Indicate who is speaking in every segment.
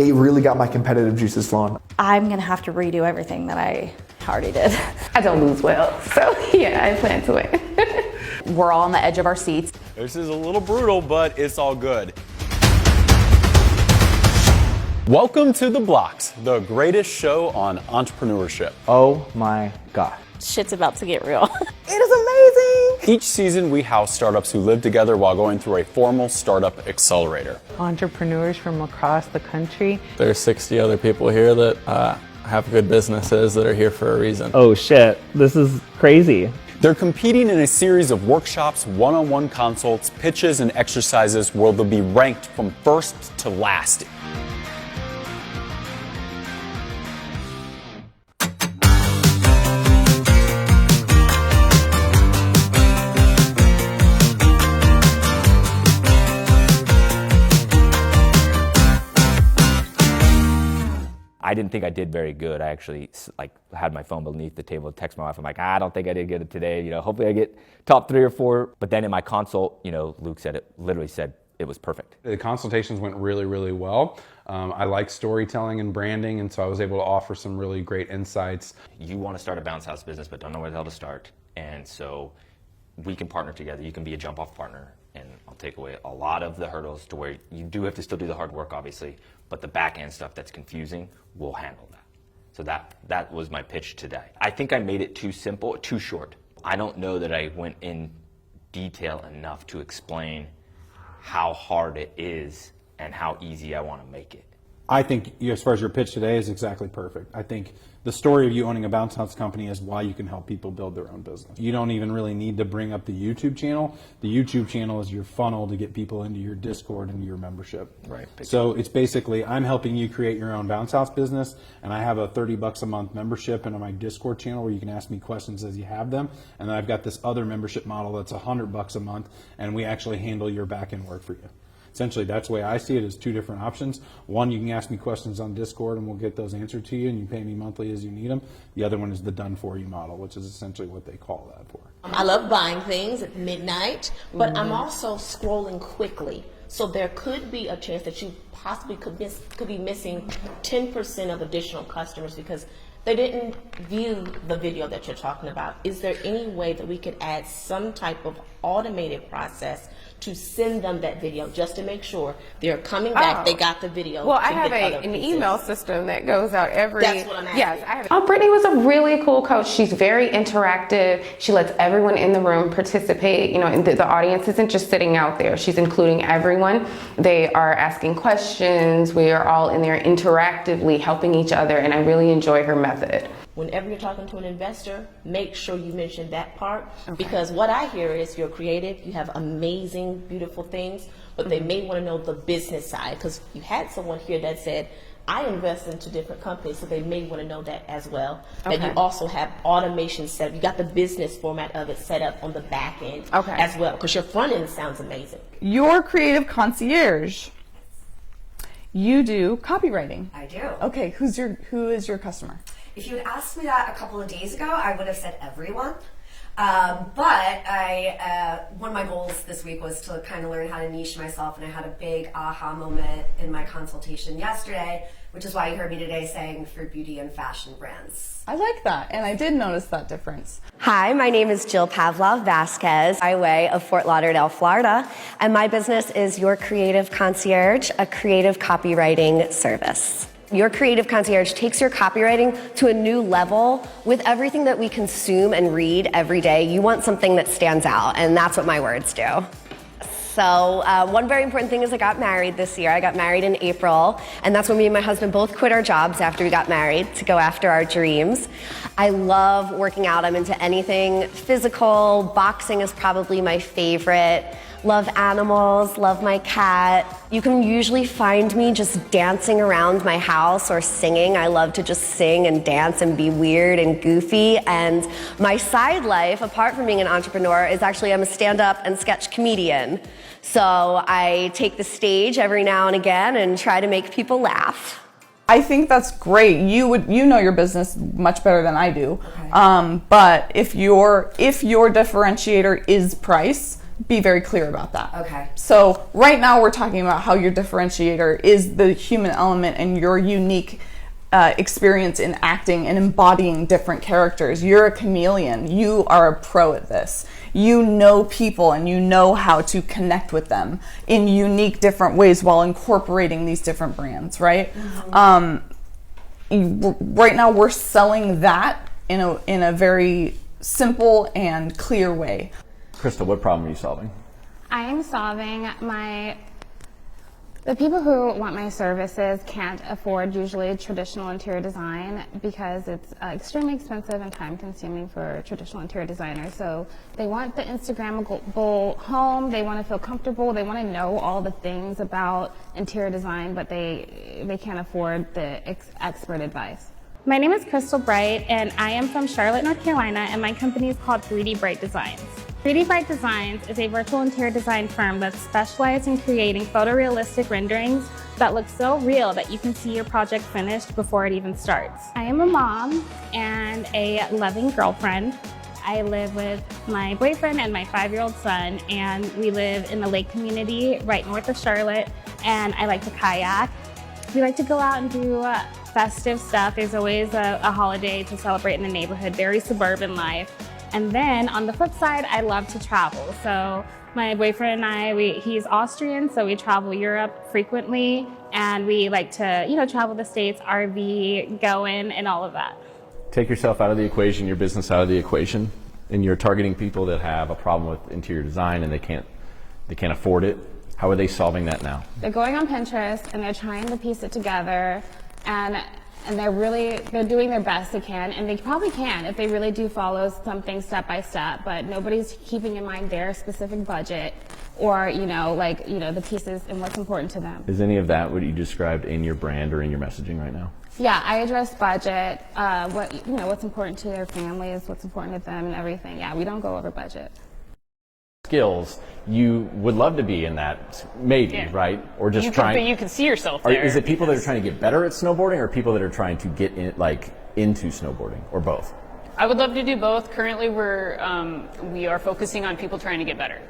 Speaker 1: it really got my competitive juices flowing.
Speaker 2: I'm gonna have to redo everything that I already did.
Speaker 3: I don't lose well, so yeah, I plan to win.
Speaker 2: We're all on the edge of our seats.
Speaker 4: This is a little brutal, but it's all good. Welcome to The Blox, the greatest show on entrepreneurship.
Speaker 1: Oh my God.
Speaker 2: Shit's about to get real.
Speaker 1: It is amazing.
Speaker 4: Each season, we house startups who live together while going through a formal startup accelerator.
Speaker 3: Entrepreneurs from across the country.
Speaker 5: There's 60 other people here that have good businesses that are here for a reason.
Speaker 6: Oh shit, this is crazy.
Speaker 4: They're competing in a series of workshops, one-on-one consults, pitches, and exercises where they'll be ranked from first to last.
Speaker 6: I didn't think I did very good. I actually had my phone beneath the table, text my wife. I'm like, I don't think I did good today. Hopefully I get top 3 or 4. But then in my consult, Luke literally said it was perfect.
Speaker 7: The consultations went really, really well. I like storytelling and branding, and so I was able to offer some really great insights.
Speaker 6: You want to start a bounce house business, but don't know where the hell to start. And so we can partner together. You can be a jump off partner, and I'll take away a lot of the hurdles to where you do have to still do the hard work, obviously, but the back end stuff that's confusing, we'll handle that. So that was my pitch today. I think I made it too simple, too short. I don't know that I went in detail enough to explain how hard it is and how easy I want to make it.
Speaker 8: I think, as far as your pitch today, is exactly perfect. I think the story of you owning a bounce house company is why you can help people build their own business. You don't even really need to bring up the YouTube channel. The YouTube channel is your funnel to get people into your Discord and your membership.
Speaker 6: Right.
Speaker 8: So it's basically, I'm helping you create your own bounce house business, and I have a $30 a month membership in my Discord channel where you can ask me questions as you have them. And then I've got this other membership model that's $100 a month, and we actually handle your back end work for you. Essentially, that's the way I see it, is 2 different options. One, you can ask me questions on Discord and we'll get those answered to you, and you pay me monthly as you need them. The other one is the done for you model, which is essentially what they call that for.
Speaker 9: I love buying things at midnight, but I'm also scrolling quickly. So there could be a chance that you possibly could be missing 10% of additional customers because they didn't view the video that you're talking about. Is there any way that we could add some type of automated process to send them that video just to make sure they're coming back, they got the video?
Speaker 3: Well, I have an email system that goes out every...
Speaker 9: That's what I'm asking.
Speaker 3: Yes, I have. Brittany was a really cool coach. She's very interactive. She lets everyone in the room participate. And the audience isn't just sitting out there. She's including everyone. They are asking questions. We are all in there interactively helping each other, and I really enjoy her method.
Speaker 9: Whenever you're talking to an investor, make sure you mention that part, because what I hear is you're creative, you have amazing, beautiful things, but they may want to know the business side, because you had someone here that said, I invest into different companies, so they may want to know that as well. That you also have automation set up. You got the business format of it set up on the back end as well, because your front end sounds amazing.
Speaker 10: Your creative concierge. You do copywriting.
Speaker 11: I do.
Speaker 10: Okay, who is your customer?
Speaker 11: If you had asked me that a couple of days ago, I would have said everyone. But one of my goals this week was to kind of learn how to niche myself, and I had a big aha moment in my consultation yesterday, which is why you heard me today saying for beauty and fashion brands.
Speaker 10: I like that, and I did notice that difference.
Speaker 11: Hi, my name is Jill Pavlov Vasquez, by way of Fort Lauderdale, Florida, and my business is Your Creative Concierge, a creative copywriting service. Your Creative Concierge takes your copywriting to a new level. With everything that we consume and read every day, you want something that stands out, and that's what my words do. So one very important thing is I got married this year. I got married in April, and that's when me and my husband both quit our jobs after we got married to go after our dreams. I love working out. I'm into anything physical. Boxing is probably my favorite. Love animals, love my cat. You can usually find me just dancing around my house or singing. I love to just sing and dance and be weird and goofy. And my side life, apart from being an entrepreneur, is actually I'm a stand-up and sketch comedian. So I take the stage every now and again and try to make people laugh.
Speaker 10: I think that's great. You know your business much better than I do. Okay. But if your differentiator is price, be very clear about that.
Speaker 11: Okay.
Speaker 10: So right now we're talking about how your differentiator is the human element and your unique experience in acting and embodying different characters. You're a chameleon. You are a pro at this. You know people and you know how to connect with them in unique different ways while incorporating these different brands, right? Right now we're selling that in a very simple and clear way.
Speaker 12: Crystal, what problem are you solving?
Speaker 3: I am solving the people who want my services can't afford usually traditional interior design because it's extremely expensive and time consuming for traditional interior designers. So they want the Instagrammable home, they want to feel comfortable, they want to know all the things about interior design, but they can't afford the expert advice. My name is Crystal Bright and I am from Charlotte, North Carolina, and my company is called 3D Bright Designs. 3D Bright Designs is a virtual interior design firm that specializes in creating photorealistic renderings that look so real that you can see your project finished before it even starts. I am a mom and a loving girlfriend. I live with my boyfriend and my 5-year-old son, and we live in a lake community right north of Charlotte, and I like to kayak. We like to go out and do festive stuff. There's always a holiday to celebrate in the neighborhood, very suburban life. And then on the flip side, I love to travel. So my boyfriend and I, he's Austrian, so we travel Europe frequently, and we like to, travel the States, RV, going, and all of that.
Speaker 12: Take yourself out of the equation, your business out of the equation, and you're targeting people that have a problem with interior design and they can't afford it. How are they solving that now?
Speaker 3: They're going on Pinterest and they're trying to piece it together, and they're doing their best they can, and they probably can if they really do follow something step by step, but nobody's keeping in mind their specific budget or the pieces and what's important to them.
Speaker 12: Is any of that what you described in your brand or in your messaging right now?
Speaker 3: Yeah, I address budget, what's important to their families, what's important to them, and everything. Yeah, we don't go over budget.
Speaker 12: Skills, you would love to be in that, maybe, right? Or just
Speaker 13: But you can see yourself there.
Speaker 12: Is it people that are trying to get better at snowboarding, or people that are trying to get into snowboarding, or both?
Speaker 13: I would love to do both. Currently, we are focusing on people trying to get better.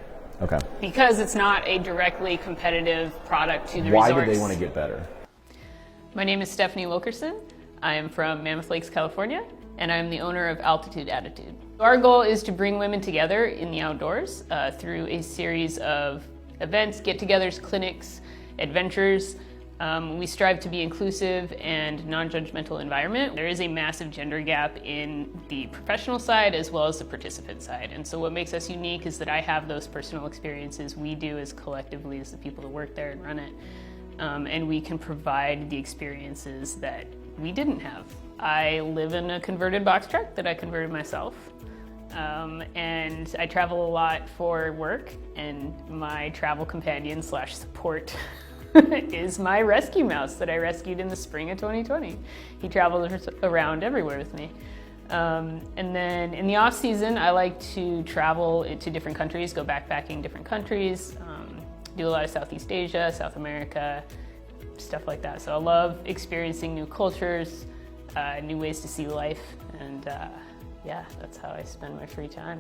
Speaker 12: Okay.
Speaker 13: Because it's not a directly competitive product to the
Speaker 12: Why
Speaker 13: resorts.
Speaker 12: do they want to get better?
Speaker 13: My name is Stephanie Wilkerson. I am from Mammoth Lakes, California, and I'm the owner of Altitude Attitude. Our goal is to bring women together in the outdoors through a series of events, get-togethers, clinics, adventures. We strive to be inclusive and non-judgmental environment. There is a massive gender gap in the professional side as well as the participant side. And so what makes us unique is that I have those personal experiences. We do as collectively as the people that work there and run it. And we can provide the experiences that we didn't have. I live in a converted box truck that I converted myself. And I travel a lot for work, and my travel companion / support is my rescue mouse that I rescued in the spring of 2020. He travels around everywhere with me. And then in the off season, I like to travel to different countries, go backpacking different countries, do a lot of Southeast Asia, South America, stuff like that. So I love experiencing new cultures, new ways to see life, and yeah, that's how I spend my free time.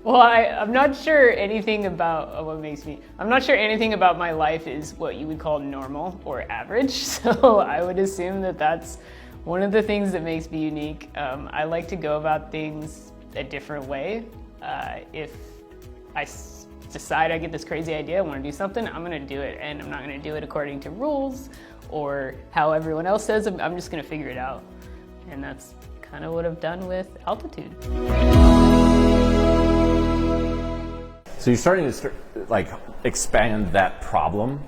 Speaker 13: Well, I'm not sure anything about I'm not sure anything about my life is what you would call normal or average, so I would assume that that's one of the things that makes me unique. I like to go about things a different way. If I decide I get this crazy idea, I want to do something, I'm going to do it, and I'm not going to do it according to rules or how everyone else says. I'm just going to figure it out, and that's kind of what I've done with Altitude.
Speaker 12: So you're starting to expand that problem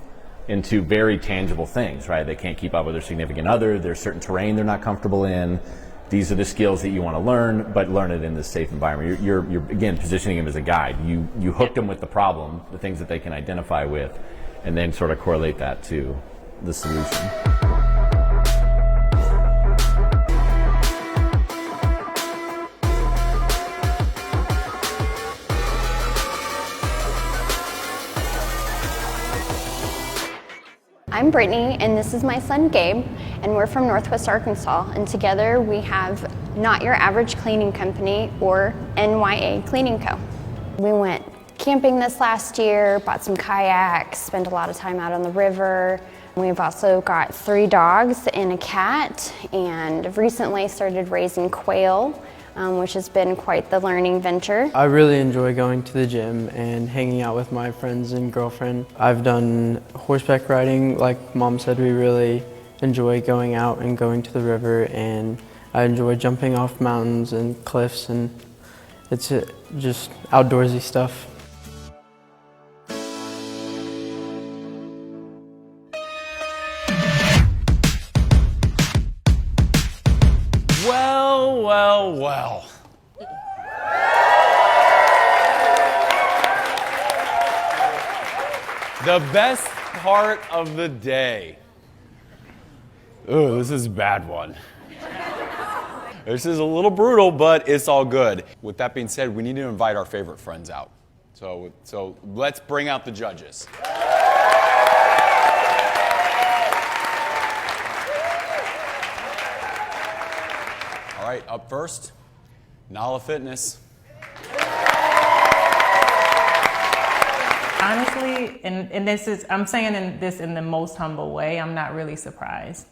Speaker 12: into very tangible things, right? They can't keep up with their significant other. There's certain terrain they're not comfortable in. These are the skills that you want to learn, but learn it in this safe environment. You're again positioning them as a guide. You hook them with the problem, the things that they can identify with, and then sort of correlate that to the solution.
Speaker 14: I'm Brittany, and this is my son Gabe, and we're from Northwest Arkansas, and together we have Not Your Average Cleaning Company, or NYA Cleaning Co. We went camping this last year, bought some kayaks, spent a lot of time out on the river. We've also got 3 dogs and a cat, and recently started raising quail, which has been quite the learning venture.
Speaker 15: I really enjoy going to the gym and hanging out with my friends and girlfriend. I've done horseback riding. Like Mom said, we really enjoy going out and going to the river, and I enjoy jumping off mountains and cliffs, and it's just outdoorsy stuff.
Speaker 4: Well. The best part of the day. Ooh, this is a bad one. This is a little brutal, but it's all good. With that being said, we need to invite our favorite friends out. So let's bring out the judges. All right, up first, Nala Fitness.
Speaker 16: Honestly, and this is, I'm saying this in the most humble way, I'm not really surprised.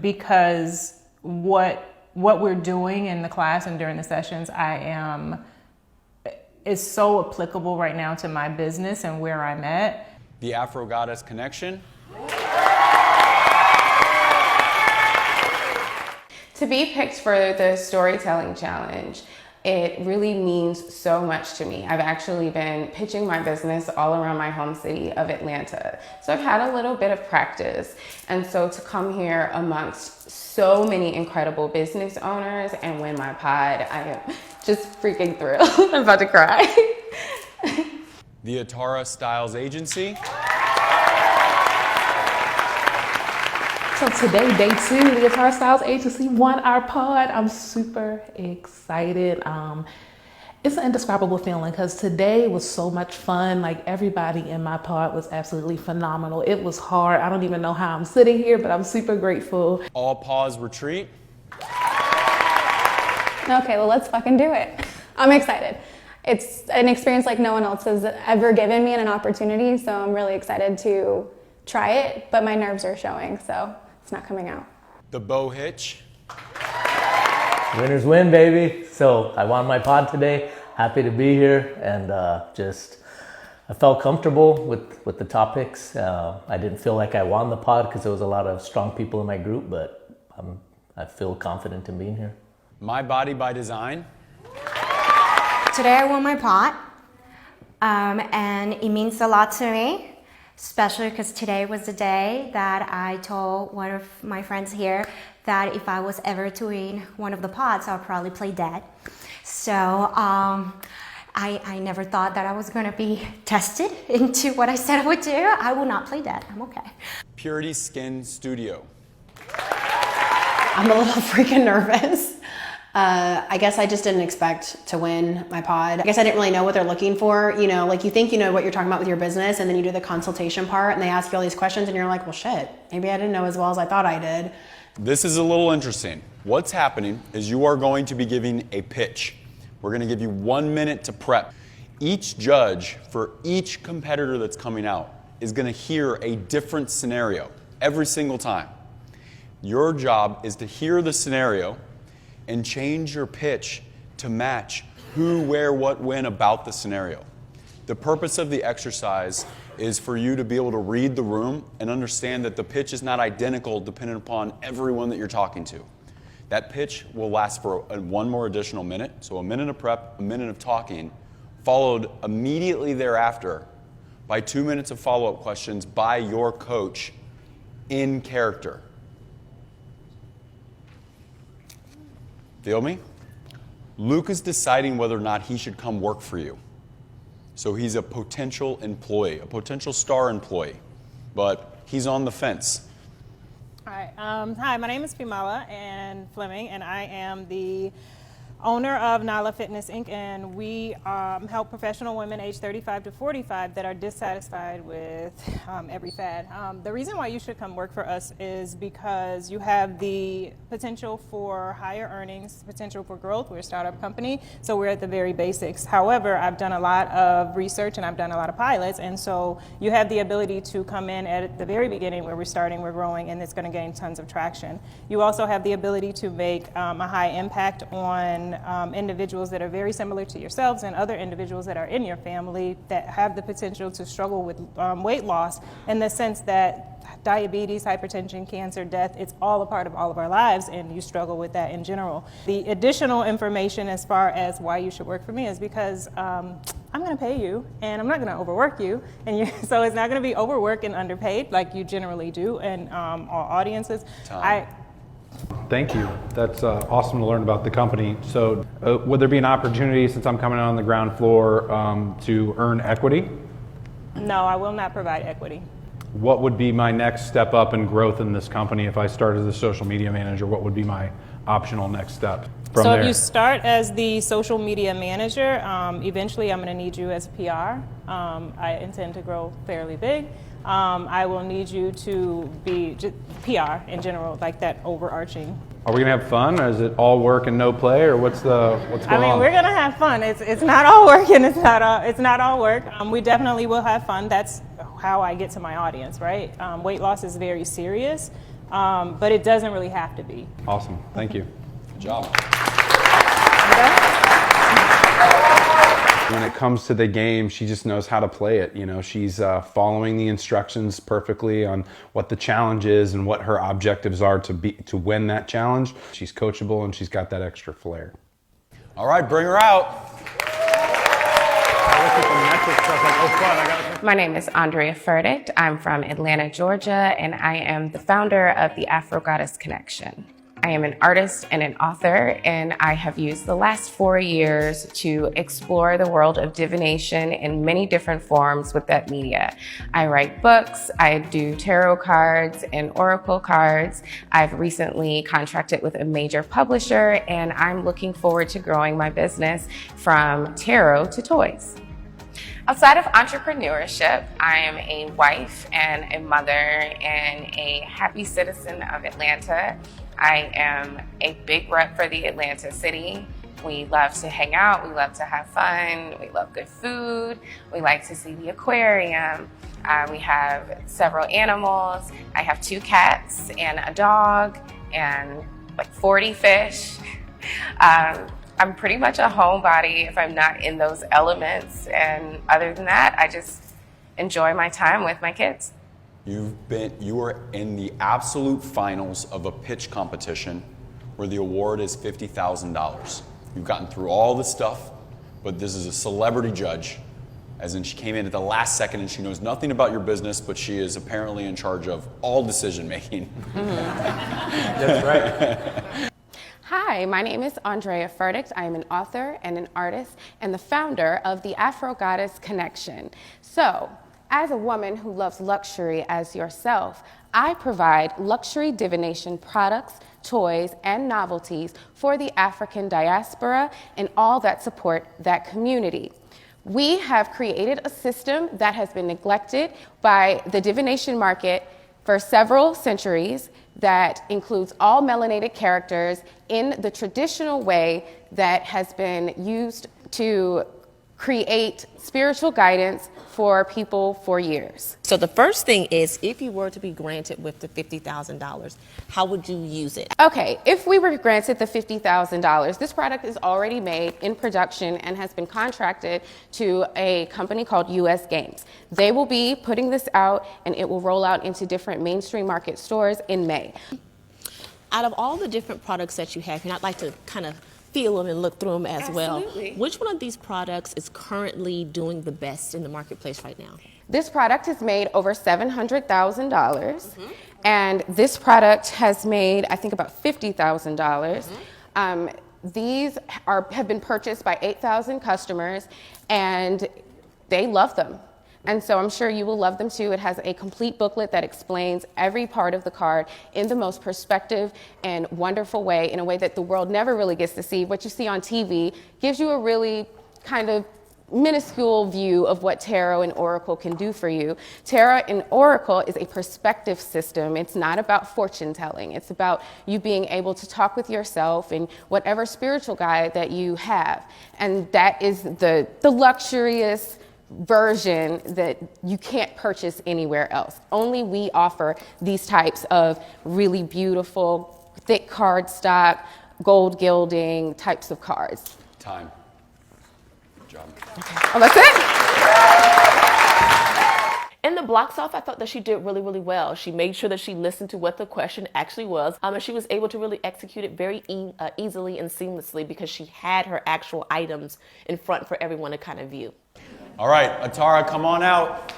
Speaker 16: Because what we're doing in the class and during the sessions, is so applicable right now to my business and where I'm at.
Speaker 4: The Afro Goddess Connection.
Speaker 3: To be picked for the storytelling challenge, it really means so much to me. I've actually been pitching my business all around my home city of Atlanta. So I've had a little bit of practice. And so to come here amongst so many incredible business owners and win my pod, I am just freaking thrilled. I'm about to cry.
Speaker 4: The Atara Styles Agency.
Speaker 17: So today, day 2, the Atara Styles Agency won our pod. I'm super excited. It's an indescribable feeling because today was so much fun. Like everybody in my pod was absolutely phenomenal. It was hard. I don't even know how I'm sitting here, but I'm super grateful.
Speaker 4: All Pause Retreat.
Speaker 14: Okay, well, let's fucking do it. I'm excited. It's an experience like no one else has ever given me and an opportunity, so I'm really excited to try it, but my nerves are showing, so it's not coming out.
Speaker 4: The Bow Hitch.
Speaker 18: Winners win, baby. So I won my pod today. Happy to be here, and I felt comfortable with the topics. I didn't feel like I won the pod because there was a lot of strong people in my group, but I feel confident in being here.
Speaker 4: My Body by Design.
Speaker 19: Today I won my pod, and it means a lot to me. Especially because today was the day that I told one of my friends here that if I was ever to win one of the pods, I'll probably play dead. So I never thought that I was going to be tested into what I said I would do. I will not play dead. I'm okay.
Speaker 4: Purity Skin Studio.
Speaker 20: I'm a little freaking nervous. I guess I just didn't expect to win my pod. I guess I didn't really know what they're looking for. You know, like you think you know what you're talking about with your business, and then you do the consultation part and they ask you all these questions and you're like, well, shit, maybe I didn't know as well as I thought I did.
Speaker 4: This is a little interesting. What's happening is you are going to be giving a pitch. We're going to give you 1 minute to prep. Each judge for each competitor that's coming out is going to hear a different scenario every single time. Your job is to hear the scenario and change your pitch to match who, where, what, when about the scenario. The purpose of the exercise is for you to be able to read the room and understand that the pitch is not identical depending upon everyone that you're talking to. That pitch will last for one more additional minute, so a minute of prep, a minute of talking, followed immediately thereafter by 2 minutes of follow-up questions by your coach in character. Feel me? Luke is deciding whether or not he should come work for you. So he's a potential employee, a potential star employee, but he's on the fence.
Speaker 21: All right. Hi, my name is Fimala and Fleming, and I am the
Speaker 16: owner of Nala Fitness Inc., and we help professional women age 35 to 45 that are dissatisfied with every fad. The reason why you should come work for us is because you have the potential for higher earnings, potential for growth. We're a startup company, so we're at the very basics. However, I've done a lot of research and I've done a lot of pilots, and so you have the ability to come in at the very beginning where we're starting, we're growing, and it's going to gain tons of traction. You also have the ability to make a high impact on individuals that are very similar to yourselves and other individuals that are in your family that have the potential to struggle with weight loss, in the sense that diabetes, hypertension, cancer, death, it's all a part of all of our lives, and you struggle with that in general. The additional information as far as why you should work for me is because I'm going to pay you, and I'm not going to overwork you, and so it's not going to be overworked and underpaid like you generally do in all audiences.
Speaker 8: Thank you. That's awesome to learn about the company. So would there be an opportunity, since I'm coming on the ground floor, to earn equity?
Speaker 16: No, I will not provide equity.
Speaker 8: What would be my next step up in growth in this company if I start as a social media manager? What would be my optional next step from
Speaker 16: so
Speaker 8: there?
Speaker 16: If you start as the social media manager, eventually I'm going to need you as PR. I intend to grow fairly big. I will need you to be just PR in general, like that overarching.
Speaker 8: Are we gonna have fun? Or is it all work and no play, or what's going on?
Speaker 16: We're gonna have fun. It's not all work and it's not all work. We definitely will have fun. That's how I get to my audience, right? Weight loss is very serious, but it doesn't really have to be.
Speaker 8: Awesome. Thank you.
Speaker 4: Good job.
Speaker 7: When it comes to the game, she just knows how to play it. You know, she's following the instructions perfectly on what the challenge is and what her objectives are to win that challenge. She's coachable and she's got that extra flair.
Speaker 4: All right, bring her out.
Speaker 3: My name is Andrea Furtick. I'm from Atlanta, Georgia, and I am the founder of the Afro Goddess Connection. I am an artist and an author, and I have used the last 4 years to explore the world of divination in many different forms with that media. I write books, I do tarot cards and oracle cards. I've recently contracted with a major publisher, and I'm looking forward to growing my business from tarot to toys. Outside of entrepreneurship, I am a wife and a mother and a happy citizen of Atlanta. I am a big rep for the Atlanta city. We love to hang out, we love to have fun, we love good food, we like to see the aquarium. We have several animals. I have 2 cats and a dog and like 40 fish. I'm pretty much a homebody if I'm not in those elements, and other than that, I just enjoy my time with my kids.
Speaker 4: You are in the absolute finals of a pitch competition where the award is $50,000. You've gotten through all the stuff, but this is a celebrity judge, as in she came in at the last second and she knows nothing about your business, but she is apparently in charge of all decision making.
Speaker 7: That's right.
Speaker 3: Hi, my name is Andrea Furtick. I am an author and an artist and the founder of the Afro Goddess Connection. So, as a woman who loves luxury as yourself, I provide luxury divination products, toys, and novelties for the African diaspora and all that support that community. We have created a system that has been neglected by the divination market for several centuries that includes all melanated characters in the traditional way that has been used to create spiritual guidance for people for years.
Speaker 9: So the first thing is, if you were to be granted with the $50,000, how would you use it?
Speaker 3: Okay, if we were granted the $50,000, this product is already made in production and has been contracted to a company called US Games. They will be putting this out and it will roll out into different mainstream market stores in May.
Speaker 9: Out of all the different products that you have, and I'd like to kind of feel them and look through them as well. Which one of these products is currently doing the best in the marketplace right now?
Speaker 3: This product has made over $700,000, and this product has made, I think, about $50,000. These have been purchased by 8,000 customers, and they love them. And so I'm sure you will love them too. It has a complete booklet that explains every part of the card in the most perspective and wonderful way, in a way that the world never really gets to see. What you see on TV gives you a really kind of minuscule view of what tarot and oracle can do for you. Tarot and oracle is a perspective system. It's not about fortune telling. It's about you being able to talk with yourself and whatever spiritual guide that you have. And that is the luxurious version that you can't purchase anywhere else. Only we offer these types of really beautiful, thick cardstock, gold gilding types of cards.
Speaker 4: Time. Job.
Speaker 3: Oh, that's it?
Speaker 21: In the Blox-Off, I thought that she did really, really well. She made sure that she listened to what the question actually was, and she was able to really execute it very easily and seamlessly because she had her actual items in front for everyone to kind of view.
Speaker 4: All right, Atara, come on out.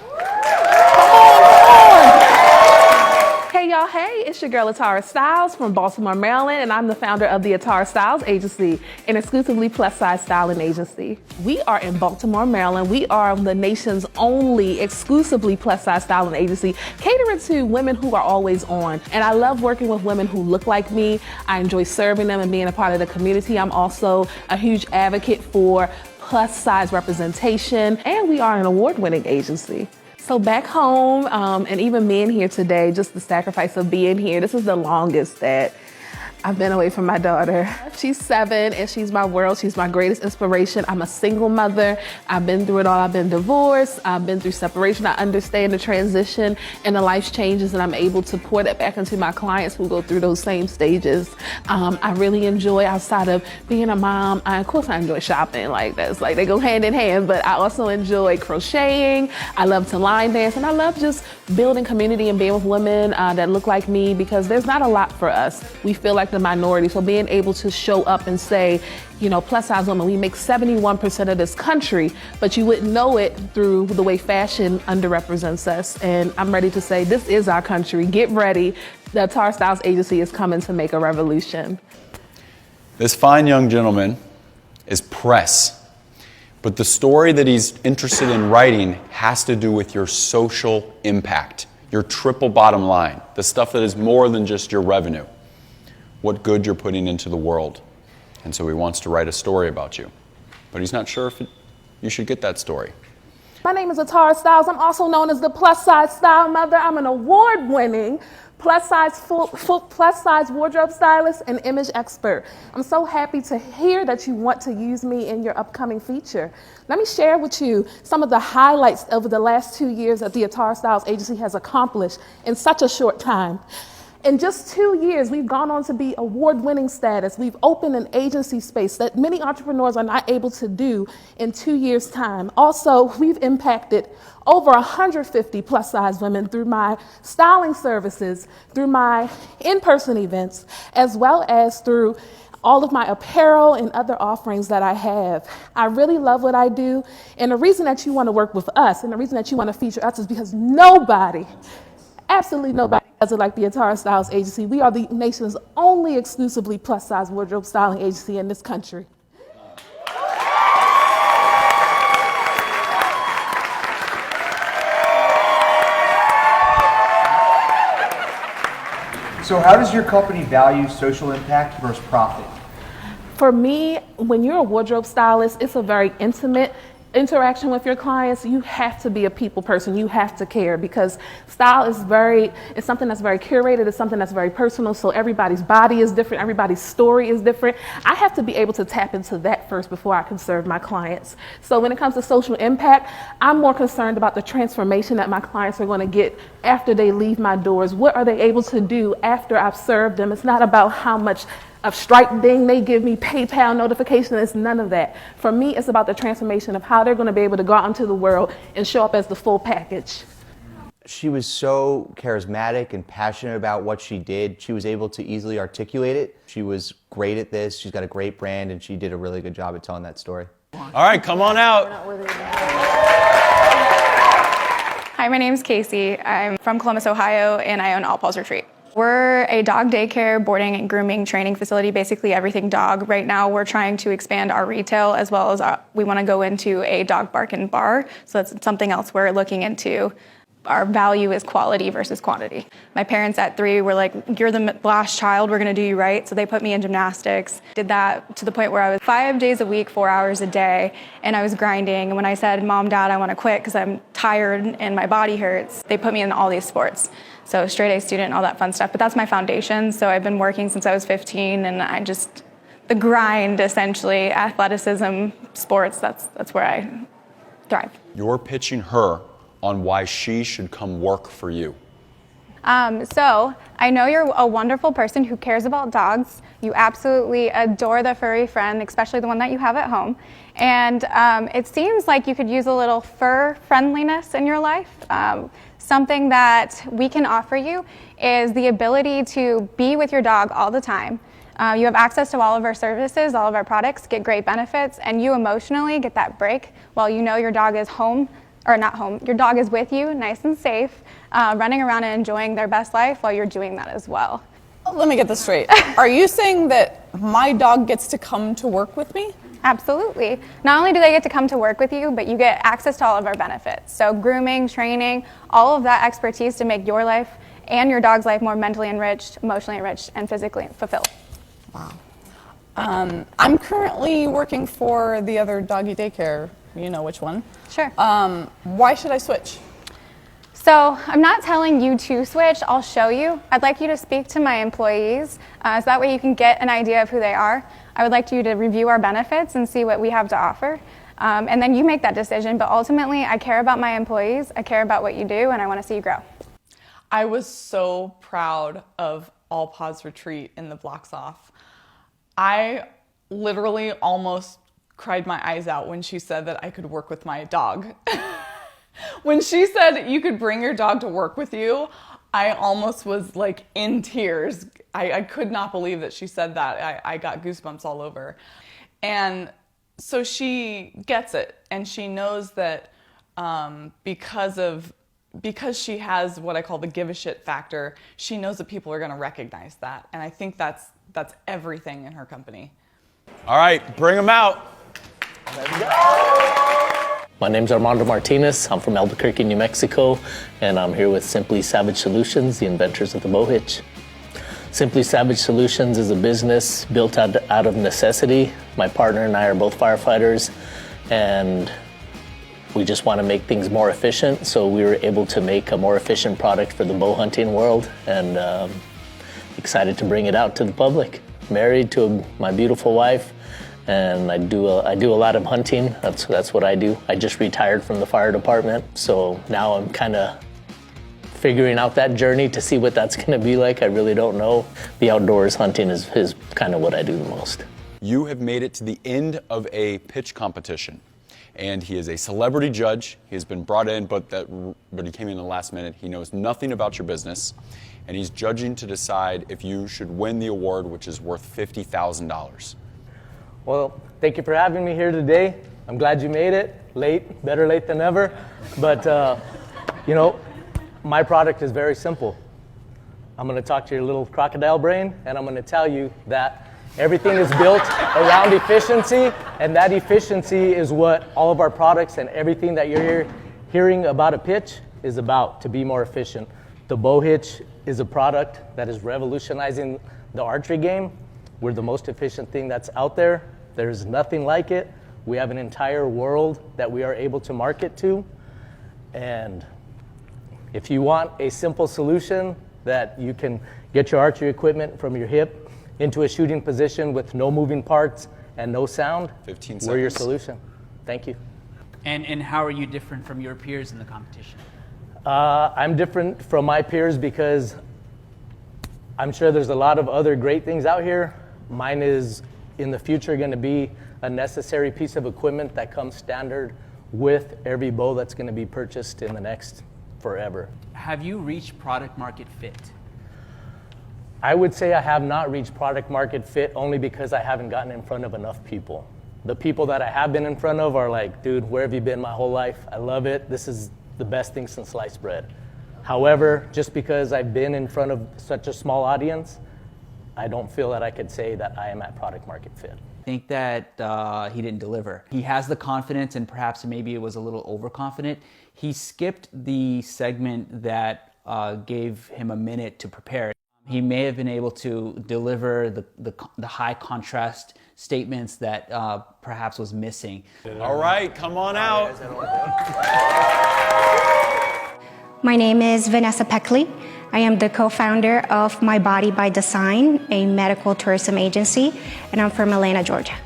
Speaker 17: Hey y'all, hey, it's your girl Atara Styles from Baltimore, Maryland, and I'm the founder of the Atara Styles Agency, an exclusively plus-size styling agency. We are in Baltimore, Maryland. We are the nation's only exclusively plus-size styling agency, catering to women who are always on. And I love working with women who look like me. I enjoy serving them and being a part of the community. I'm also a huge advocate for plus-size representation, and we are an award-winning agency. So back home, and even being here today, just the sacrifice of being here, this is the longest that I've been away from my daughter. She's 7 and she's my world. She's my greatest inspiration. I'm a single mother. I've been through it all. I've been divorced. I've been through separation. I understand the transition and the life changes, and I'm able to pour that back into my clients who go through those same stages. I really enjoy, outside of being a mom, of course I enjoy shopping. Like that's like they go hand in hand, but I also enjoy crocheting. I love to line dance, and I love just building community and being with women that look like me, because there's not a lot for us. We feel like the minority, so being able to show up and say, you know, plus size women, we make 71% of this country, but you wouldn't know it through the way fashion underrepresents us. And I'm ready to say, this is our country. Get ready. The Atara Styles Agency is coming to make a revolution.
Speaker 4: This fine young gentleman is press, but the story that he's interested in writing has to do with your social impact, your triple bottom line, the stuff that is more than just your revenue, what good you're putting into the world. And so he wants to write a story about you, but he's not sure if you should get that story.
Speaker 17: My name is Atara Styles. I'm also known as the plus size style mother. I'm an award-winning plus size wardrobe stylist and image expert. I'm so happy to hear that you want to use me in your upcoming feature. Let me share with you some of the highlights over the last 2 years that the Atara Styles Agency has accomplished in such a short time. In just 2 years, we've gone on to be award-winning status. We've opened an agency space that many entrepreneurs are not able to do in 2 years' time. Also, we've impacted over 150 plus-size women through my styling services, through my in-person events, as well as through all of my apparel and other offerings that I have. I really love what I do, and the reason that you want to work with us and the reason that you want to feature us is because nobody, absolutely nobody, does it like the Atara Styles Agency. We are the nation's only exclusively plus-size wardrobe styling agency in this country.
Speaker 22: So how does your company value social impact versus profit?
Speaker 17: For me, when you're a wardrobe stylist, it's a very intimate interaction with your clients. You have to be a people person. You have to care, because style is it's something that's very curated. It's something that's very personal. So everybody's body is different. Everybody's story is different. I have to be able to tap into that first before I can serve my clients. So when it comes to social impact, I'm more concerned about the transformation that my clients are going to get after they leave my doors. What are they able to do after I've served them? It's not about how much of Stripe ding they give me, PayPal notification. It's none of that. For me, it's about the transformation of how they're going to be able to go out into the world and show up as the full package.
Speaker 22: She was so charismatic and passionate about what she did. She was able to easily articulate it. She was great at this. She's got a great brand, and she did a really good job at telling that story.
Speaker 4: All right, come on out.
Speaker 23: Hi, my name is Casey. I'm from Columbus, Ohio, and I own All Paws Retreat.
Speaker 1: We're a dog daycare, boarding, and grooming training facility, basically everything dog. Right now, we're trying to expand our retail as well as we want to go into a dog bark and bar. So that's something else we're looking into. Our value is quality versus quantity. My parents at 3 were like, you're the last child, we're going to do you right. So they put me in gymnastics. Did that to the point where I was 5 days a week, 4 hours a day, and I was grinding. And when I said, Mom, Dad, I want to quit because I'm tired and my body hurts, they put me in all these sports. So straight A student, all that fun stuff. But that's my foundation. So I've been working since I was 15, and the grind, essentially, athleticism, sports, that's where I thrive.
Speaker 4: You're pitching her on why she should come work for you.
Speaker 1: So I know you're a wonderful person who cares about dogs. You absolutely adore the furry friend, especially the one that you have at home. And it seems like you could use a little fur friendliness in your life. Something that we can offer you is the ability to be with your dog all the time. You have access to all of our services, all of our products, get great benefits, and you emotionally get that break while you know your dog is home, or not home, your dog is with you, nice and safe, running around and enjoying their best life while you're doing that as well.
Speaker 10: Let me get this straight. Are you saying that my dog gets to come to work with me?
Speaker 1: Absolutely. Not only do they get to come to work with you, but you get access to all of our benefits. So grooming, training, all of that expertise to make your life and your dog's life more mentally enriched, emotionally enriched, and physically fulfilled.
Speaker 10: Wow. I'm currently working for the other doggy daycare. You know which one.
Speaker 1: Sure.
Speaker 10: Why should I switch?
Speaker 1: So I'm not telling you to switch, I'll show you. I'd like you to speak to my employees, so that way you can get an idea of who they are. I would like you to review our benefits and see what we have to offer. And then you make that decision, but ultimately I care about my employees, I care about what you do, and I want to see you grow.
Speaker 10: I was so proud of All Paws Retreat in the Blox-Off. I literally almost cried my eyes out when she said that I could work with my dog. When she said you could bring your dog to work with you, I almost was like in tears. I could not believe that she said that. I got goosebumps all over. And so she gets it, and she knows that because she has what I call the give a shit factor, she knows that people are going to recognize that. And I think that's everything in her company.
Speaker 4: All right, bring them out.
Speaker 18: My name's Armando Martinez. I'm from Albuquerque, New Mexico, and I'm here with Simply Savage Solutions, the inventors of the bow hitch. Simply Savage Solutions is a business built out of necessity. My partner and I are both firefighters, and we just want to make things more efficient, so we were able to make a more efficient product for the bow hunting world, and excited to bring it out to the public. Married to my beautiful wife, and I do a lot of hunting. That's what I do. I just retired from the fire department, so now I'm kind of figuring out that journey to see what that's going to be like. I really don't know. The outdoors hunting is kind of what I do the most.
Speaker 4: You have made it to the end of a pitch competition, and he is a celebrity judge. He has been brought in, but he came in the last minute. He knows nothing about your business, and he's judging to decide if you should win the award, which is worth $50,000.
Speaker 18: Well, thank you for having me here today. I'm glad you made it. Late, better late than never. But, my product is very simple. I'm going to talk to your little crocodile brain, and I'm going to tell you that everything is built around efficiency, and that efficiency is what all of our products and everything that you're hearing about a pitch is about, to be more efficient. The bow hitch is a product that is revolutionizing the archery game. We're the most efficient thing that's out there. There's nothing like it. We have an entire world that we are able to market to. And if you want a simple solution that you can get your archery equipment from your hip into a shooting position with no moving parts and no sound,
Speaker 4: 15
Speaker 18: we're your
Speaker 4: seconds.
Speaker 18: solution. Thank you.
Speaker 2: And how are you different from your peers in the competition?
Speaker 18: I'm different from my peers because I'm sure there's a lot of other great things out here. Mine is in the future going to be a necessary piece of equipment that comes standard with every bow that's going to be purchased in the next forever.
Speaker 2: Have you reached product market fit?
Speaker 18: I would say I have not reached product market fit only because I haven't gotten in front of enough people. The people that I have been in front of are like, dude, where have you been my whole life? I love it. This is the best thing since sliced bread. However, just because I've been in front of such a small audience, I don't feel that I could say that I am at product market fit.
Speaker 2: I think that he didn't deliver. He has the confidence, and perhaps maybe it was a little overconfident. He skipped the segment that gave him a minute to prepare. He may have been able to deliver the high contrast statements that perhaps was missing.
Speaker 4: All right, come on out.
Speaker 19: My name is Vanessa Peckley. I am the co-founder of My Body by Design, a medical tourism agency, and I'm from Atlanta, Georgia.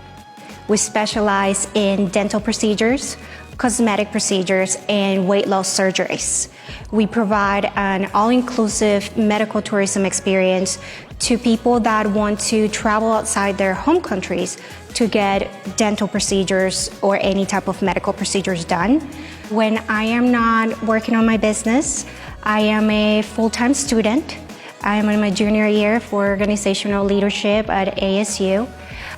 Speaker 19: We specialize in dental procedures, cosmetic procedures, and weight loss surgeries. We provide an all-inclusive medical tourism experience to people that want to travel outside their home countries to get dental procedures or any type of medical procedures done. When I am not working on my business, I am a full-time student. I am in my junior year for organizational leadership at ASU.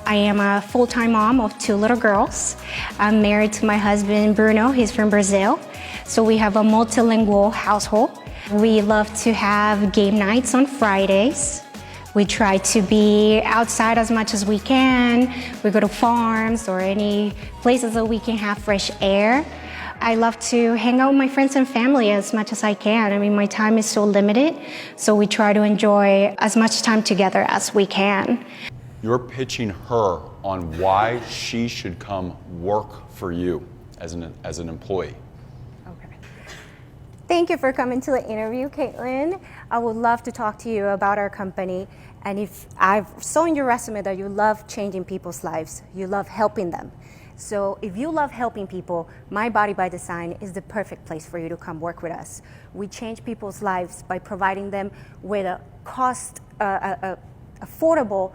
Speaker 19: I am a full-time mom of 2 little girls. I'm married to my husband, Bruno. He's from Brazil. So we have a multilingual household. We love to have game nights on Fridays. We try to be outside as much as we can. We go to farms or any places that we can have fresh air. I love to hang out with my friends and family as much as I can. I mean, my time is so limited, so we try to enjoy as much time together as we can.
Speaker 4: You're pitching her on why she should come work for you as an employee.
Speaker 5: Thank you for coming to the interview, Caitlin. I would love to talk to you about our company. And if I've saw in your resume that you love changing people's lives, you love helping them. So if you love helping people, My Body by Design is the perfect place for you to come work with us. We change people's lives by providing them with a affordable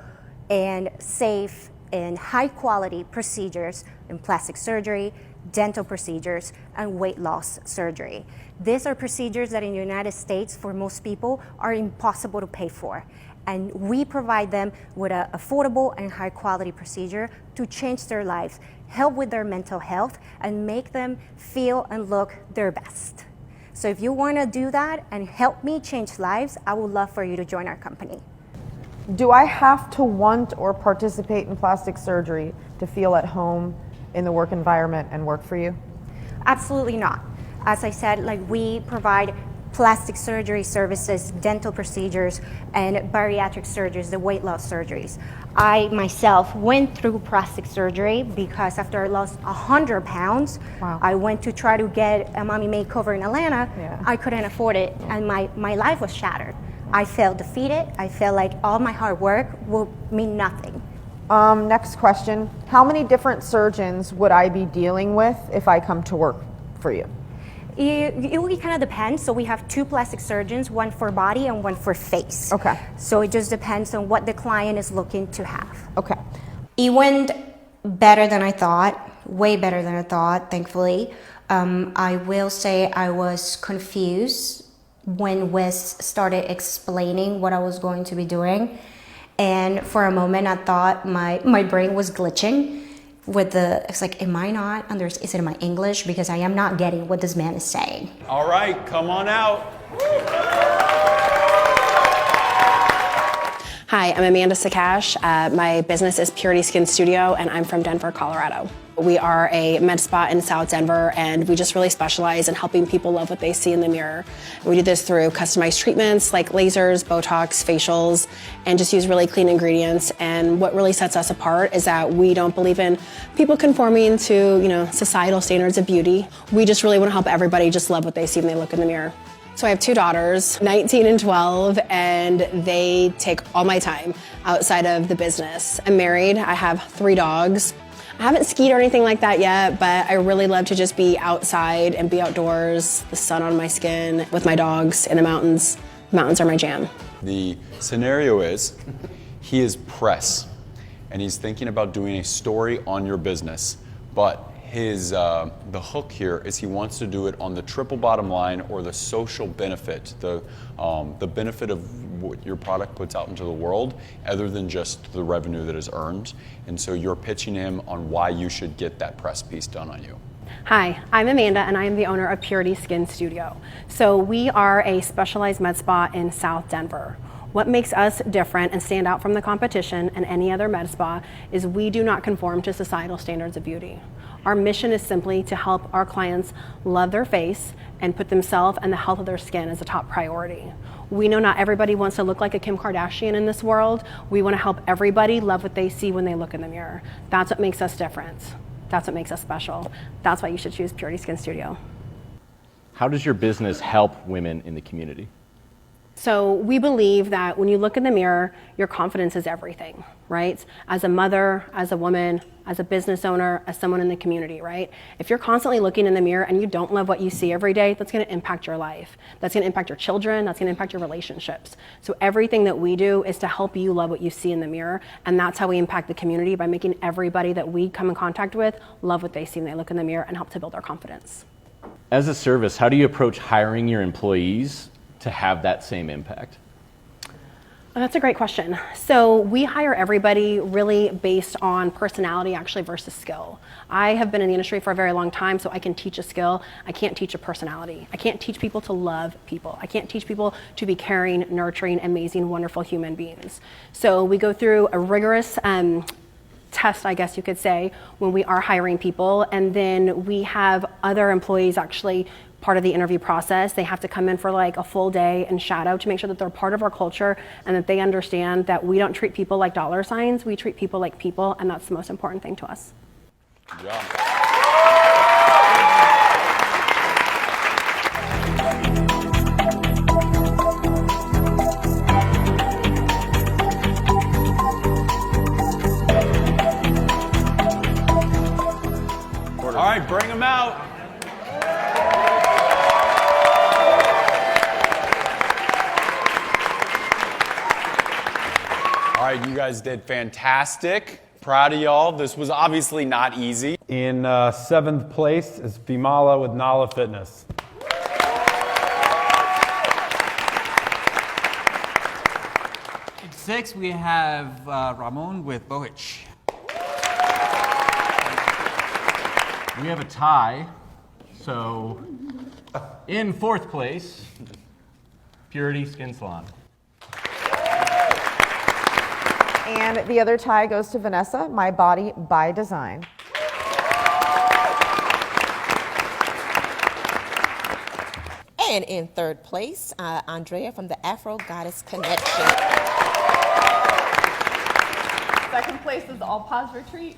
Speaker 5: and safe and high quality procedures in plastic surgery, dental procedures, and weight loss surgery. These are procedures that in the United States, for most people, are impossible to pay for. And we provide them with an affordable and high quality procedure to change their lives, help with their mental health, and make them feel and look their best. So if you want to do that and help me change lives, I would love for you to join our company.
Speaker 10: Do I have to want or participate in plastic surgery to feel at home in the work environment and work for you?
Speaker 5: Absolutely not. As I said, we provide plastic surgery services, dental procedures, and bariatric surgeries, the weight loss surgeries. I myself went through plastic surgery because after I lost 100 pounds, I went to try to get a mommy makeover in Atlanta. I couldn't afford it, and my life was shattered. I felt defeated. I felt like all my hard work will mean nothing.
Speaker 10: Next question. How many different surgeons would I be dealing with if I come to work for you?
Speaker 5: It kind of depends. So we have 2 plastic surgeons, one for body and one for face.
Speaker 10: Okay.
Speaker 5: So it just depends on what the client is looking to have.
Speaker 10: Okay.
Speaker 19: It went better than I thought, way better than I thought, thankfully. I will say I was confused when Wes started explaining what I was going to be doing. And for a moment, I thought my brain was glitching with it's like, am I not is it my English? Because I am not getting what this man is saying.
Speaker 4: All right, come on out.
Speaker 20: Hi, I'm Amanda Sakash. My business is Purity Skin Studio, and I'm from Denver, Colorado. We are a med spa in South Denver, and we just really specialize in helping people love what they see in the mirror. We do this through customized treatments like lasers, Botox, facials, and just use really clean ingredients. And what really sets us apart is that we don't believe in people conforming to, societal standards of beauty. We just really want to help everybody just love what they see when they look in the mirror. So I have 2 daughters, 19 and 12, and they take all my time outside of the business. I'm married. I have 3 dogs. I haven't skied or anything like that yet, but I really love to just be outside and be outdoors, the sun on my skin, with my dogs in the mountains. The mountains are my jam.
Speaker 4: The scenario is he is press, and he's thinking about doing a story on your business, but the hook here is he wants to do it on the triple bottom line or the social benefit, the benefit of what your product puts out into the world, other than just the revenue that is earned. And so you're pitching him on why you should get that press piece done on you.
Speaker 20: Hi, I'm Amanda and I am the owner of Purity Skin Studio. So we are a specialized med spa in South Denver. What makes us different and stand out from the competition and any other med spa is we do not conform to societal standards of beauty. Our mission is simply to help our clients love their face and put themselves and the health of their skin as a top priority. We know not everybody wants to look like a Kim Kardashian in this world. We want to help everybody love what they see when they look in the mirror. That's what makes us different. That's what makes us special. That's why you should choose Purity Skin Studio.
Speaker 12: How does your business help women in the community?
Speaker 20: So we believe that when you look in the mirror, your confidence is everything, right? As a mother, as a woman, as a business owner, as someone in the community, right? If you're constantly looking in the mirror and you don't love what you see every day, that's gonna impact your life. That's gonna impact your children, that's gonna impact your relationships. So everything that we do is to help you love what you see in the mirror, and that's how we impact the community, by making everybody that we come in contact with love what they see when they look in the mirror and help to build their confidence.
Speaker 12: As a service, how do you approach hiring your employees to have that same impact?
Speaker 20: That's a great question. So we hire everybody really based on personality actually versus skill. I have been in the industry for a very long time, so I can teach a skill. I can't teach a personality. I can't teach people to love people. I can't teach people to be caring, nurturing, amazing, wonderful human beings. So we go through a rigorous test, I guess you could say, when we are hiring people, and then we have other employees actually part of the interview process. They have to come in for like a full day and shadow to make sure that they're part of our culture and that they understand that we don't treat people like dollar signs, we treat people like people, and that's the most important thing to us.
Speaker 4: Yeah. All right, bring them out. All right, you guys did fantastic. Proud of y'all. This was obviously not easy.
Speaker 8: In 7th place is Fimala with Nala Fitness.
Speaker 2: In 6th, we have Ramon with Bohich.
Speaker 12: We have a tie, so in 4th place, Purity Skin Salon.
Speaker 6: And the other tie goes to Vanessa, My Body by Design.
Speaker 9: And in 3rd place, Andrea from the Afro Goddess Connection.
Speaker 10: 2nd place is All Pause Retreat.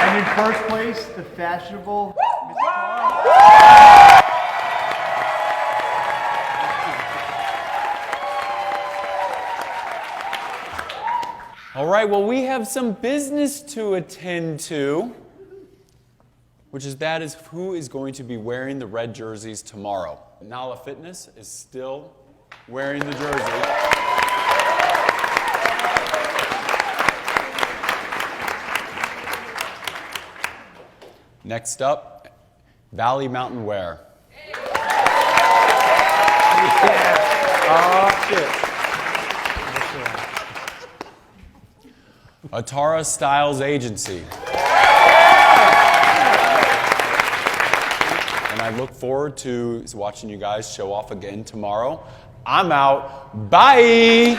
Speaker 11: And in 1st place, the fashionable
Speaker 4: All right, well, we have some business to attend to, which is who is going to be wearing the red jerseys tomorrow. Nala Fitness is still wearing the jersey. Next up, Valley Mountain Wear.
Speaker 11: Oh, shit.
Speaker 4: Atara Styles Agency. And I look forward to watching you guys show off again tomorrow. I'm out. Bye.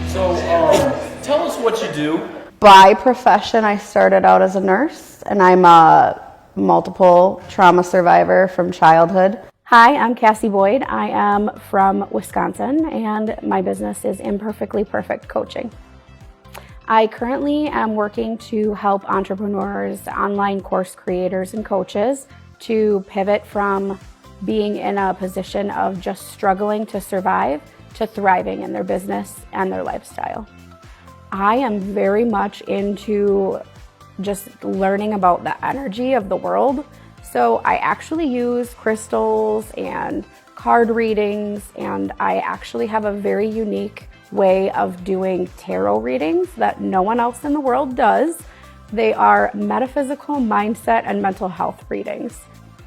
Speaker 11: So, tell us what you do.
Speaker 23: By profession, I started out as a nurse, and I'm a multiple trauma survivor from childhood.
Speaker 24: Hi, I'm Cassie Boyd. I am from Wisconsin, and my business is Imperfectly Perfect Coaching. I currently am working to help entrepreneurs, online course creators, and coaches to pivot from being in a position of just struggling to survive to thriving in their business and their lifestyle. I am very much into just learning about the energy of the world. So I actually use crystals and card readings, and I actually have a very unique way of doing tarot readings that no one else in the world does, They are metaphysical, mindset, and mental health readings.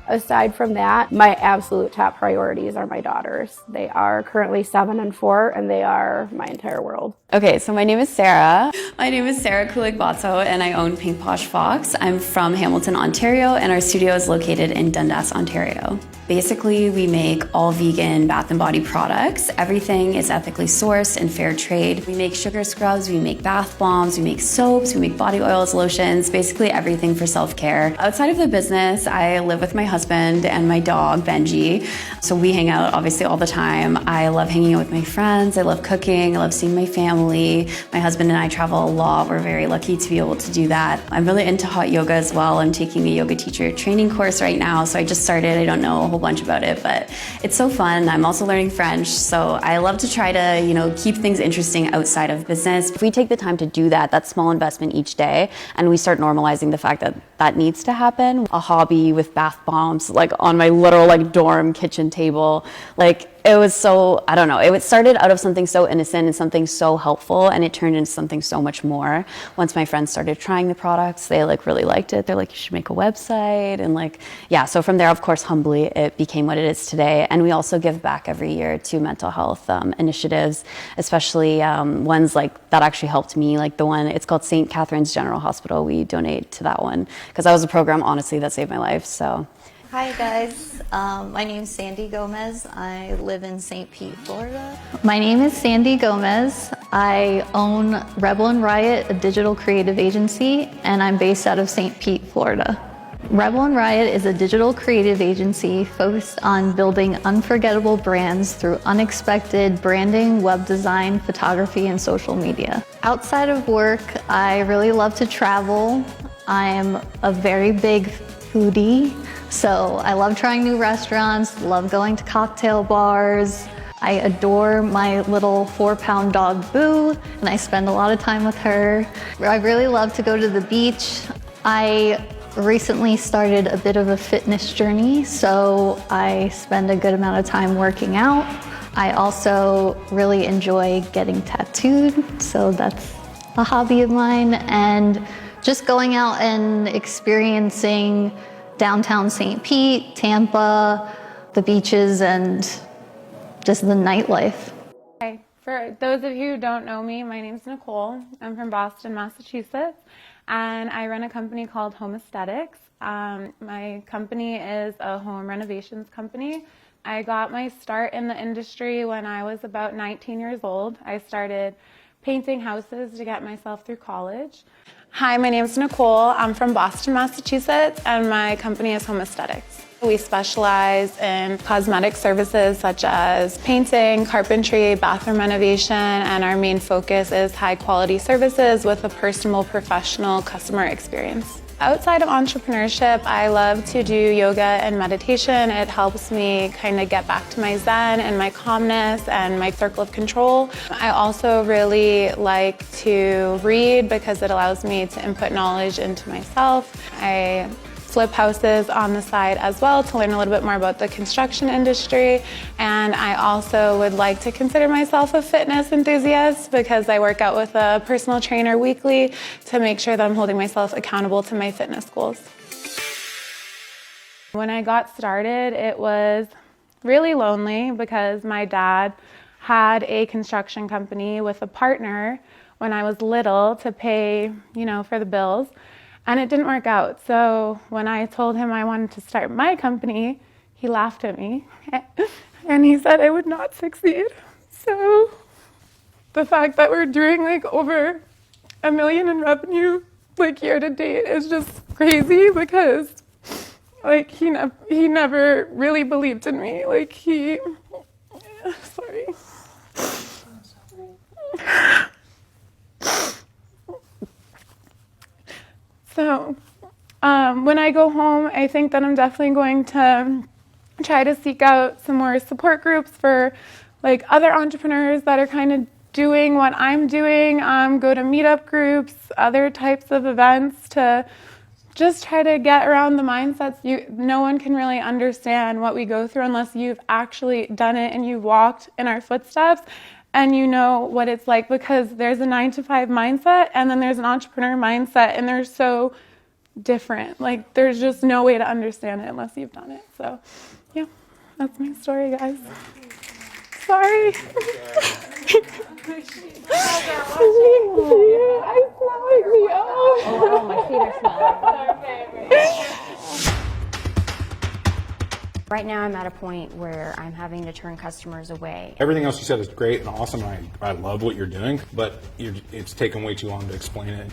Speaker 24: Aside from that, my absolute top priorities are my daughters. They are currently 7 and 4, and they are my entire world.
Speaker 13: Okay, so my name is Sarah. My name is Sarah Kulik-Batso, and I own Pink Posh Fox. I'm from Hamilton, Ontario, and our studio is located in Dundas, Ontario. Basically, we make all vegan bath and body products. Everything is ethically sourced and fair trade. We make sugar scrubs, we make bath bombs, we make soaps, we make body oils, lotions, basically everything for self-care. Outside of the business, I live with my husband and my dog, Benji. So we hang out obviously all the time. I love hanging out with my friends. I love cooking. I love seeing my family. My husband and I travel a lot. We're very lucky to be able to do that. I'm really into hot yoga as well. I'm taking a yoga teacher training course right now. So I just started. I don't know a whole bunch about it, but it's so fun. I'm also learning French. So I love to try to, keep things interesting outside of business. If we take the time to do that small investment each day, and we start normalizing the fact that that needs to happen, a hobby with bath bombs, on my literal dorm kitchen table, it was so, I don't know, it started out of something so innocent and something so helpful, and it turned into something so much more. Once my friends started trying the products, they really liked it. They're like, you should make a website, and so from there, of course, humbly, it became what it is today. And we also give back every year to mental health initiatives, especially ones that actually helped me, the one, it's called St. Catherine's General Hospital. We donate to that one, because that was a program, honestly, that saved my life, so.
Speaker 14: Hi guys, my name is Sandy Gomez. I live in St. Pete, Florida.
Speaker 15: My name is Sandy Gomez. I own Rebel and Riot, a digital creative agency, and I'm based out of St. Pete, Florida. Rebel and Riot is a digital creative agency focused on building unforgettable brands through unexpected branding, web design, photography, and social media. Outside of work, I really love to travel. I'm a very big foodie. So I love trying new restaurants, love going to cocktail bars. I adore my little 4-pound dog, Boo, and I spend a lot of time with her. I really love to go to the beach. I recently started a bit of a fitness journey, so I spend a good amount of time working out. I also really enjoy getting tattooed, so that's a hobby of mine, and just going out and experiencing downtown St. Pete, Tampa, the beaches, and just the nightlife.
Speaker 16: Hi, for those of you who don't know me, my name's Nicole. I'm from Boston, Massachusetts, and I run a company called Home Aesthetics. My company is a home renovations company. I got my start in the industry when I was about 19 years old. I started painting houses to get myself through college. Hi, my name is Nicole. I'm from Boston, Massachusetts, and my company is Home Aesthetics. We specialize in cosmetic services such as painting, carpentry, bathroom renovation, and our main focus is high-quality services with a personal, professional customer experience. Outside of entrepreneurship, I love to do yoga and meditation. It helps me kind of get back to my zen and my calmness and my circle of control. I also really like to read because it allows me to input knowledge into myself. I flip houses on the side as well to learn a little bit more about the construction industry. And I also would like to consider myself a fitness enthusiast because I work out with a personal trainer weekly to make sure that I'm holding myself accountable to my fitness goals. When I got started, it was really lonely because my dad had a construction company with a partner when I was little to pay, for the bills. And it didn't work out. So when I told him I wanted to start my company, he laughed at me and he said I would not succeed. So the fact that we're doing over $1 million in revenue year to date is just crazy because he never really believed in me. Sorry. So when I go home, I think that I'm definitely going to try to seek out some more support groups for other entrepreneurs that are kind of doing what I'm doing, go to meetup groups, other types of events to just try to get around the mindsets. No one can really understand what we go through unless you've actually done it and you've walked in our footsteps. and you know what it's like, because there's a 9-to-5 mindset and then there's an entrepreneur mindset, and they're so different. Like, there's just no way to understand it unless you've done it. So yeah, that's my story, guys. Sorry.
Speaker 3: Right now I'm at a point where I'm having to turn customers away.
Speaker 8: Everything else you said is great and awesome. I love what you're doing, but it's taken way too long to explain it.